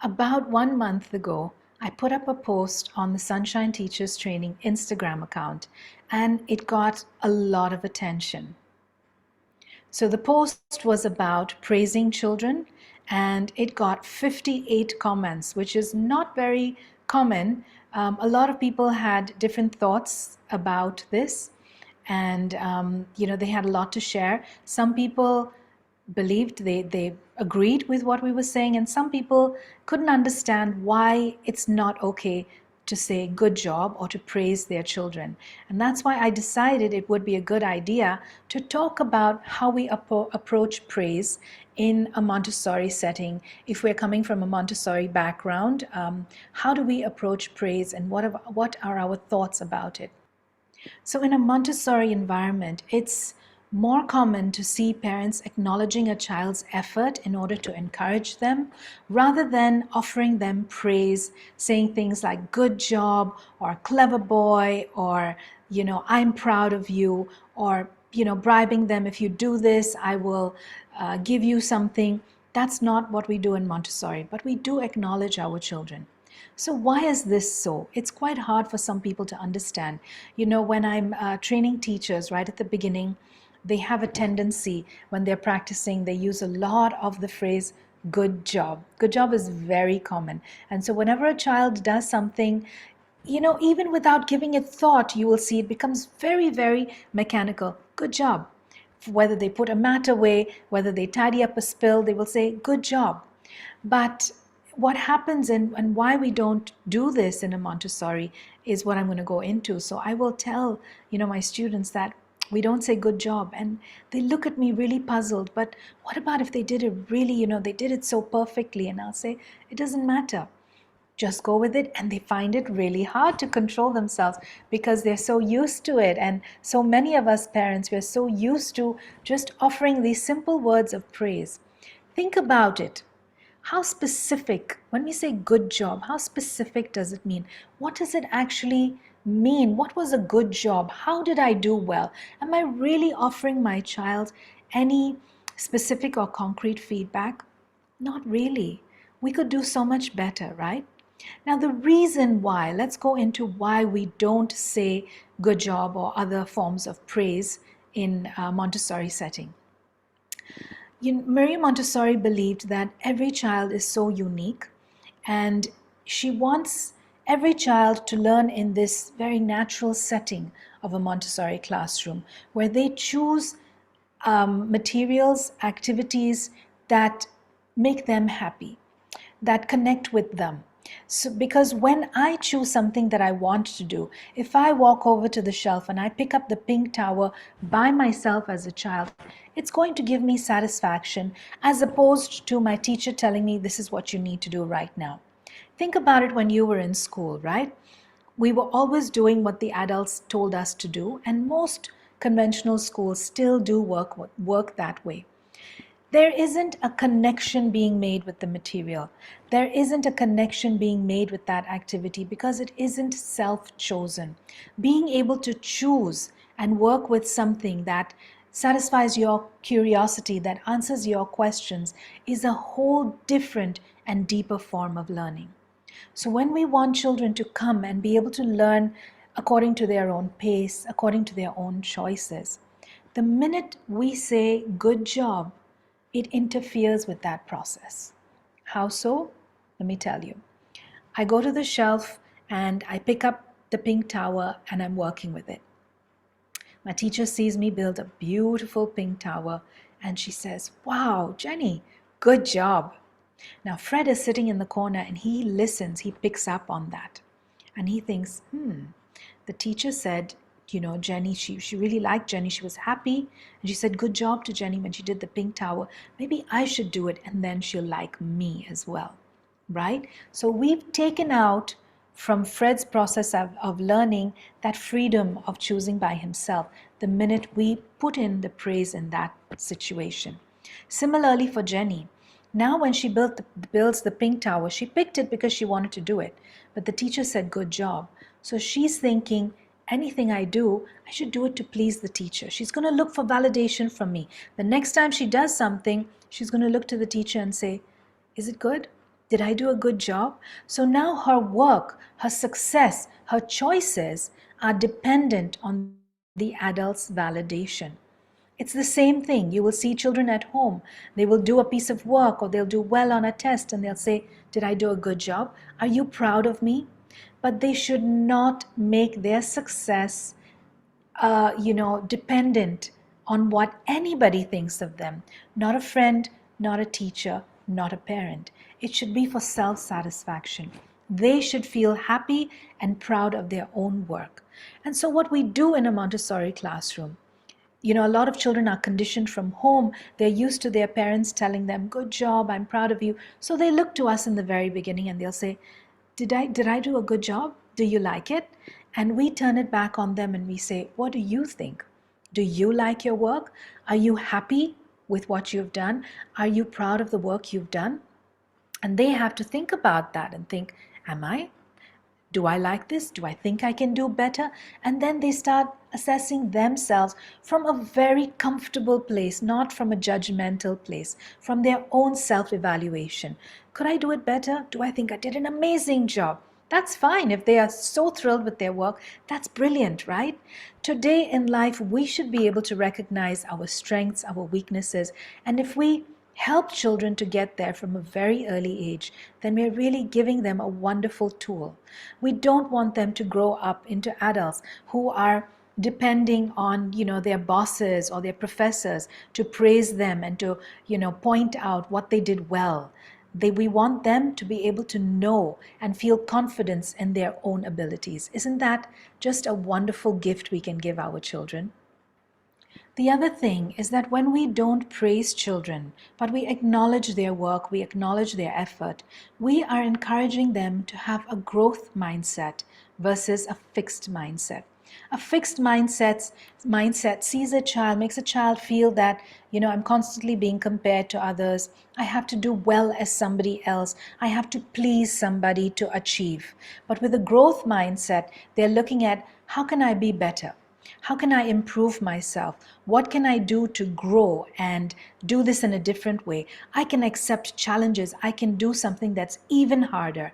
About 1 month ago, I put up a post on the Sunshine Teachers Training Instagram account, and it got a lot of attention. So the post was about praising children, and it got 58 comments, which is not very common. A lot of people had different thoughts about this, and they had a lot to share. Some people believed, they agreed with what we were saying, and some people couldn't understand why it's not okay to say good job or to praise their children. And that's why I decided it would be a good idea to talk about how we approach praise in a Montessori setting. If we're coming from a Montessori background, how do we approach praise, and what are our thoughts about it? So in a Montessori environment, it's more common to see parents acknowledging a child's effort in order to encourage them, rather than offering them praise, saying things like good job or clever boy, or I'm proud of you, or bribing them, if you do this I will give you something. That's not what we do in Montessori, but we do acknowledge our children. So why is this so? It's quite hard for some people to understand. When I'm training teachers right at the beginning, they have a tendency, when they're practicing, they use a lot of the phrase good job. Good job is very common. And so whenever a child does something, even without giving it thought, you will see it becomes very, very mechanical. Good job. Whether they put a mat away, whether they tidy up a spill, they will say good job. But what happens, and why we don't do this in a Montessori, is what I'm going to go into. So I will tell my students that we don't say good job, and they look at me really puzzled. But what about if they did it really, they did it so perfectly? And I'll say it doesn't matter, just go with it. And they find it really hard to control themselves because they're so used to it. And so many of us parents, we're so used to just offering these simple words of praise. Think about it. How specific, when we say good job, how specific does it mean? What does it actually mean? What was a good job? How did I do well? Am I really offering my child any specific or concrete feedback? Not really. We could do so much better, right? Now, the reason why, let's go into why we don't say good job or other forms of praise in a Montessori setting. Maria Montessori believed that every child is so unique, and she wants every child to learn in this very natural setting of a Montessori classroom, where they choose materials, activities that make them happy, that connect with them. So, because when I choose something that I want to do, if I walk over to the shelf and I pick up the pink tower by myself as a child, it's going to give me satisfaction, as opposed to my teacher telling me this is what you need to do right now. Think about it when you were in school, right? We were always doing what the adults told us to do, and most conventional schools still do work that way. There isn't a connection being made with the material. There isn't a connection being made with that activity because it isn't self-chosen. Being able to choose and work with something that satisfies your curiosity, that answers your questions, is a whole different and deeper form of learning. So when we want children to come and be able to learn according to their own pace, according to their own choices, the minute we say good job, it interferes with that process. How so? Let me tell you. I go to the shelf and I pick up the pink tower and I'm working with it. My teacher sees me build a beautiful pink tower and she says, "Wow, Jenny, good job." Now Fred is sitting in the corner and he listens, he picks up on that. And he thinks, the teacher said, Jenny, she really liked Jenny. She was happy. And she said, good job to Jenny when she did the pink tower. Maybe I should do it and then she'll like me as well, right? So we've taken out from Fred's process of learning that freedom of choosing by himself the minute we put in the praise in that situation. Similarly for Jenny. Now when she builds the pink tower, she picked it because she wanted to do it. But the teacher said, good job. So she's thinking, anything I do, I should do it to please the teacher. She's going to look for validation from me. The next time she does something, she's going to look to the teacher and say, is it good? Did I do a good job? So now her work, her success, her choices are dependent on the adult's validation. It's the same thing. You will see children at home. They will do a piece of work or they'll do well on a test and they'll say, did I do a good job? Are you proud of me? But they should not make their success dependent on what anybody thinks of them. Not a friend, not a teacher, not a parent. It should be for self-satisfaction. They should feel happy and proud of their own work. And so what we do in a Montessori classroom, a lot of children are conditioned from home. They're used to their parents telling them, good job, I'm proud of you. So they look to us in the very beginning and they'll say, did I do a good job? Do you like it? And we turn it back on them and we say, what do you think? Do you like your work? Are you happy with what you've done? Are you proud of the work you've done? And they have to think about that and think, am I? Do I like this? Do I think I can do better? And then they start assessing themselves from a very comfortable place, not from a judgmental place, from their own self-evaluation. Could I do it better? Do I think I did an amazing job? That's fine. If they are so thrilled with their work, that's brilliant, right? Today in life, we should be able to recognize our strengths, our weaknesses, and if we help children to get there from a very early age, then we're really giving them a wonderful tool. We don't want them to grow up into adults who are depending on their bosses or their professors to praise them and to point out what they did well. We want them to be able to know and feel confidence in their own abilities. Isn't that just a wonderful gift we can give our children? The other thing is that when we don't praise children, but we acknowledge their work, we acknowledge their effort, we are encouraging them to have a growth mindset versus a fixed mindset. A fixed mindset sees a child, makes a child feel that, I'm constantly being compared to others. I have to do well as somebody else. I have to please somebody to achieve. But with a growth mindset, they're looking at, how can I be better? How can I improve myself? What can I do to grow and do this in a different way? I can accept challenges. I can do something that's even harder.